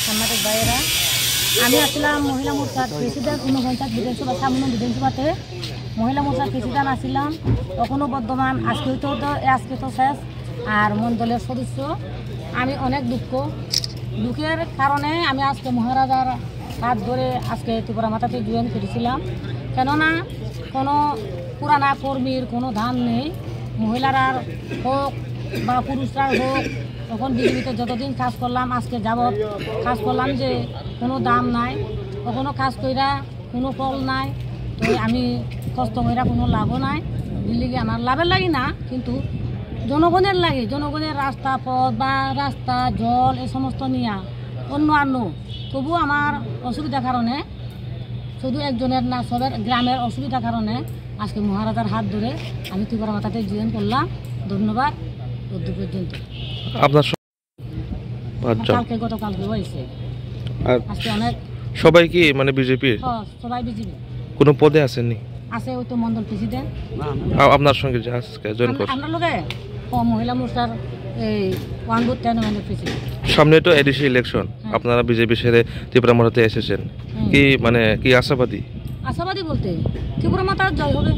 সাংবাদিক ভাইয়েরা, আমি আসলাম মহিলা মোর্চার প্রেসিডেন্ট 49 বিধানসভা সামনে বিধানসভাতে মহিলা মোর্চার প্রেসিডেন্ট আসছিলাম তখনও বর্ধমান। আজকে তো শেষ। আর মণ্ডলের সদস্য আমি অনেক দুঃখের কারণে আমি আজকে মহারাজার হাত ধরে আজকে ত্রিপুরা মাতাতে জয়েন করেছিলাম। কেননা কোনো পুরানা কর্মীর কোনো দাম নেই, মহিলারা হোক বা পুরুষরা হোক। তখন বিজেপিতে যতদিন কাজ করলাম আজকে যাবৎ কাজ করলাম যে কোনো দাম নাই, কখনো কাজ কইরা কোনো ফল নাই। তো আমি কষ্ট কইরা কোনো লাভও নাই। দিল্লি আমার লাভের লাগি না, কিন্তু জনগণের লাগে, জনগণের রাস্তা পথ বা রাস্তা জল এই সমস্ত নিয়ে অন্য তবু আমার অসুবিধার কারণে, শুধু একজনের না সবের গ্রামের অসুবিধার কারণে আজকে মহারাজার হাত ধরে আমি ত্রিপুরা মাতাতে জয়েন করলাম। ধন্যবাদ। পর্যন্ত আপনার গতকালকে হয়েছে। আজকে অনেক সবাই কি মানে বিজেপির? সবাই বিজেপি। কোনো পদে আসেননি? আছে ওই তো মন্ডল প্রেসিডেন্ট। আপনার সঙ্গে যে আজকে জয়েন করছেন আমরা লোকে মহিলা মোর্চার এই 1 বুথ 10 মেম্বার প্রেসিডেন্ট। সামনে তো এডিসি ইলেকশন, আপনারা বিজেপি ছেড়ে ত্রিপুরা মাতাতে এসেছেন, কি মানে কি আশাবাদী বলতে ত্রিপুরা মাতার জয় হবে।